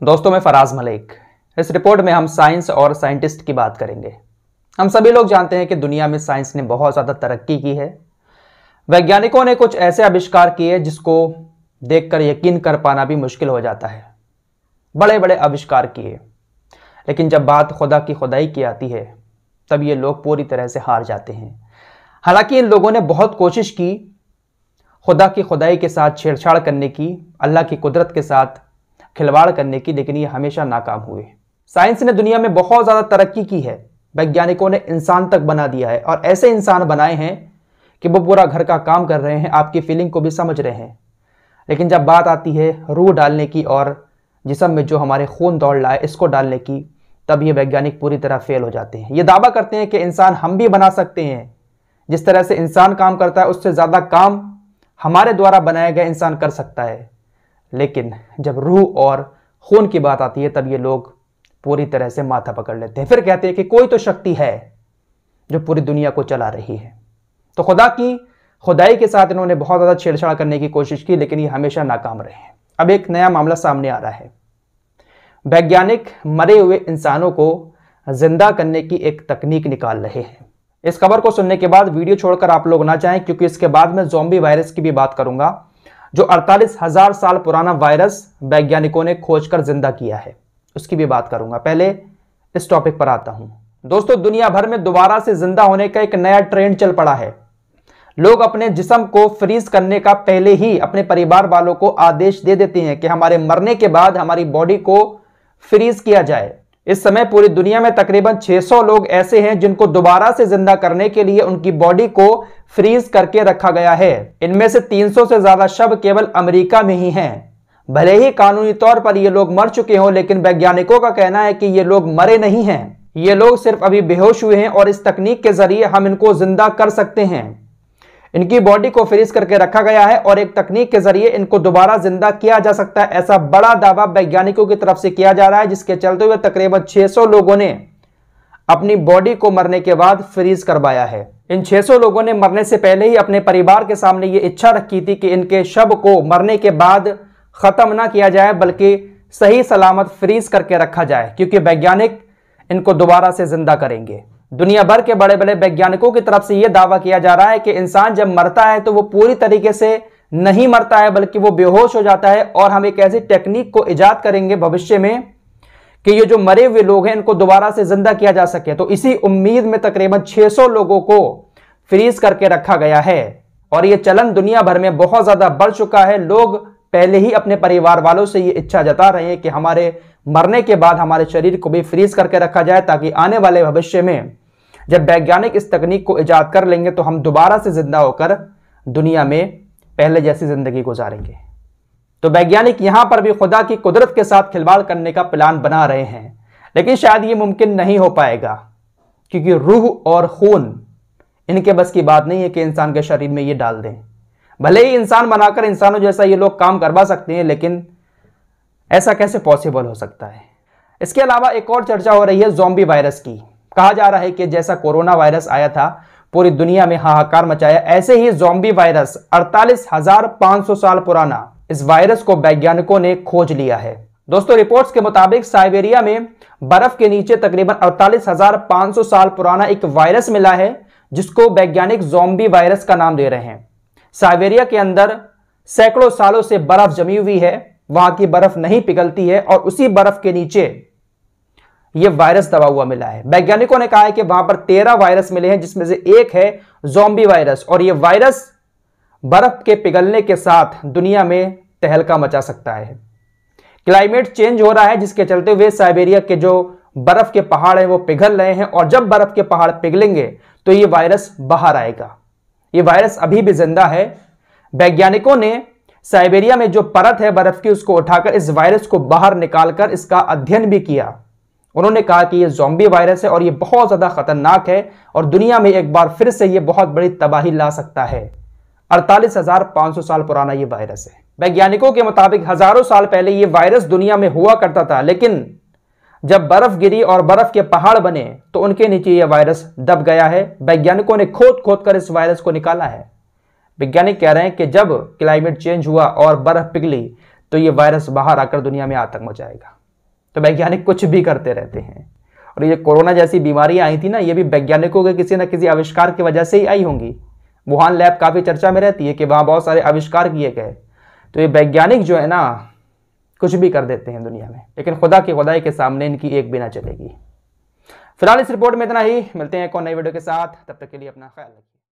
दोस्तों, मैं फराज मलिक। इस रिपोर्ट में हम साइंस और साइंटिस्ट की बात करेंगे। हम सभी लोग जानते हैं कि दुनिया में साइंस ने बहुत ज़्यादा तरक्की की है। वैज्ञानिकों ने कुछ ऐसे आविष्कार किए जिसको देखकर यकीन कर पाना भी मुश्किल हो जाता है। बड़े बड़े आविष्कार किए, लेकिन जब बात खुदा की खुदाई की आती है तब ये लोग पूरी तरह से हार जाते हैं। हालांकि इन लोगों ने बहुत कोशिश की खुदा की खुदाई के साथ छेड़छाड़ करने की, अल्लाह की कुदरत के साथ खिलवाड़ करने की, लेकिन ये हमेशा नाकाम हुए। साइंस ने दुनिया में बहुत ज़्यादा तरक्की की है। वैज्ञानिकों ने इंसान तक बना दिया है और ऐसे इंसान बनाए हैं कि वो पूरा घर का काम कर रहे हैं, आपकी फीलिंग को भी समझ रहे हैं। लेकिन जब बात आती है रूह डालने की और जिस्म में जो हमारे खून दौड़ रहा है इसको डालने की, तब ये वैज्ञानिक पूरी तरह फेल हो जाते हैं। ये दावा करते हैं कि इंसान हम भी बना सकते हैं। जिस तरह से इंसान काम करता है उससे ज़्यादा काम हमारे द्वारा बनाया गया इंसान कर सकता है। लेकिन जब रूह और खून की बात आती है तब ये लोग पूरी तरह से माथा पकड़ लेते हैं। फिर कहते हैं कि कोई तो शक्ति है जो पूरी दुनिया को चला रही है। तो खुदा की खुदाई के साथ इन्होंने बहुत ज़्यादा छेड़छाड़ करने की कोशिश की, लेकिन ये हमेशा नाकाम रहे हैं। अब एक नया मामला सामने आ रहा है। वैज्ञानिक मरे हुए इंसानों को जिंदा करने की एक तकनीक निकाल रहे हैं। इस खबर को सुनने के बाद वीडियो छोड़कर आप लोग ना जाएं, क्योंकि इसके बाद मैं ज़ॉम्बी वायरस की भी बात करूंगा, जो 48,000 साल पुराना वायरस वैज्ञानिकों ने खोजकर जिंदा किया है, उसकी भी बात करूंगा। पहले इस टॉपिक पर आता हूं। दोस्तों, दुनिया भर में दोबारा से जिंदा होने का एक नया ट्रेंड चल पड़ा है। लोग अपने जिस्म को फ्रीज करने का पहले ही अपने परिवार वालों को आदेश दे देते हैं कि हमारे मरने के बाद हमारी बॉडी को फ्रीज किया जाए। इस समय पूरी दुनिया में तकरीबन 600 लोग ऐसे हैं जिनको दोबारा से जिंदा करने के लिए उनकी बॉडी को फ्रीज करके रखा गया है। इनमें से 300 से ज्यादा शव केवल अमेरिका में ही हैं। भले ही कानूनी तौर पर ये लोग मर चुके हों, लेकिन वैज्ञानिकों का कहना है कि ये लोग मरे नहीं हैं। ये लोग सिर्फ अभी बेहोश हुए हैं और इस तकनीक के जरिए हम इनको जिंदा कर सकते हैं। इनकी बॉडी को फ्रीज करके रखा गया है और एक तकनीक के जरिए इनको दोबारा जिंदा किया जा सकता है। ऐसा बड़ा दावा वैज्ञानिकों की तरफ से किया जा रहा है, जिसके चलते हुए तकरीबन 600 लोगों ने अपनी बॉडी को मरने के बाद फ्रीज करवाया है। इन 600 लोगों ने मरने से पहले ही अपने परिवार के सामने ये इच्छा रखी थी कि इनके शव को मरने के बाद खत्म ना किया जाए, बल्कि सही सलामत फ्रीज करके रखा जाए, क्योंकि वैज्ञानिक इनको दोबारा से जिंदा करेंगे। दुनिया भर के बड़े बड़े वैज्ञानिकों की तरफ से यह दावा किया जा रहा है कि इंसान जब मरता है तो वो पूरी तरीके से नहीं मरता है, बल्कि वो बेहोश हो जाता है। और हम एक ऐसी टेक्निक को इजाद करेंगे भविष्य में कि ये जो मरे हुए लोग हैं इनको दोबारा से जिंदा किया जा सके। तो इसी उम्मीद में तकरीबन 600 लोगों को फ्रीज करके रखा गया है और ये चलन दुनिया भर में बहुत ज्यादा बढ़ चुका है। लोग पहले ही अपने परिवार वालों से ये इच्छा जता रहे हैं कि हमारे मरने के बाद हमारे शरीर को भी फ्रीज करके रखा जाए, ताकि आने वाले भविष्य में जब वैज्ञानिक इस तकनीक को इजाद कर लेंगे तो हम दोबारा से जिंदा होकर दुनिया में पहले जैसी जिंदगी गुजारेंगे। तो वैज्ञानिक यहां पर भी खुदा की कुदरत के साथ खिलवाड़ करने का प्लान बना रहे हैं, लेकिन शायद ये मुमकिन नहीं हो पाएगा, क्योंकि रूह और खून इनके बस की बात नहीं है कि इंसान के शरीर में ये डाल दें। भले ही इंसान बनाकर इंसानों जैसा ये लोग काम करवा सकते हैं, लेकिन ऐसा कैसे पॉसिबल हो सकता है। इसके अलावा एक और चर्चा हो रही है ज़ॉम्बी वायरस की। कहा जा रहा है कि जैसा कोरोना वायरस आया था, पूरी दुनिया में हाहाकार मचाया, ऐसे ही ज़ॉम्बी वायरस 48,500 साल पुराना इस वायरस को वैज्ञानिकों ने खोज लिया है। दोस्तों, रिपोर्ट्स के मुताबिक साइबेरिया में बर्फ के नीचे तकरीबन 48,500 साल पुराना एक वायरस मिला है, जिसको वैज्ञानिक ज़ॉम्बी वायरस का नाम दे रहे हैं। साइबेरिया के अंदर सैकड़ों सालों से बर्फ जमी हुई है, वहां की बर्फ नहीं पिघलती है और उसी बर्फ के नीचे यह वायरस दबा हुआ मिला है। वैज्ञानिकों ने कहा है कि वहां पर 13 वायरस मिले हैं, जिसमें से एक है ज़ॉम्बी वायरस, और यह वायरस बर्फ के पिघलने के साथ दुनिया में तहलका मचा सकता है। क्लाइमेट चेंज हो रहा है, जिसके चलते हुए साइबेरिया के जो बर्फ के पहाड़ हैं वो पिघल रहे हैं, और जब बर्फ के पहाड़ पिघलेंगे तो यह वायरस बाहर आएगा। यह वायरस अभी भी जिंदा है। वैज्ञानिकों ने साइबेरिया में जो परत है बर्फ की, उसको उठाकर इस वायरस को बाहर निकालकर इसका अध्ययन भी किया। उन्होंने कहा कि यह ज़ॉम्बी वायरस है और यह बहुत ज्यादा खतरनाक है और दुनिया में एक बार फिर से यह बहुत बड़ी तबाही ला सकता है। 48,500 साल पुराना यह वायरस है। वैज्ञानिकों के मुताबिक हजारों साल पहले यह वायरस दुनिया में हुआ करता था, लेकिन जब बर्फ गिरी और बर्फ के पहाड़ बने तो उनके नीचे यह वायरस दब गया है। वैज्ञानिकों ने खोद खोद कर इस वायरस को निकाला है। वैज्ञानिक कह रहे हैं कि जब क्लाइमेट चेंज हुआ और बर्फ पिघली तो ये वायरस बाहर आकर दुनिया में आतंक मचाएगा। तो वैज्ञानिक कुछ भी करते रहते हैं। और ये कोरोना जैसी बीमारियां आई थी ना, ये भी वैज्ञानिकों के किसी न किसी आविष्कार की वजह से ही आई होंगी। वुहान लैब काफ़ी चर्चा में रहती है कि वहाँ बहुत सारे आविष्कार किए गए। तो ये वैज्ञानिक जो है ना, कुछ भी कर देते हैं दुनिया में, लेकिन खुदा की खुदाई के सामने इनकी एक भी ना चलेगी। फिलहाल इस रिपोर्ट में इतना ही, मिलते हैं एक और नई वीडियो के साथ, तब तक के लिए अपना ख्याल रखिए।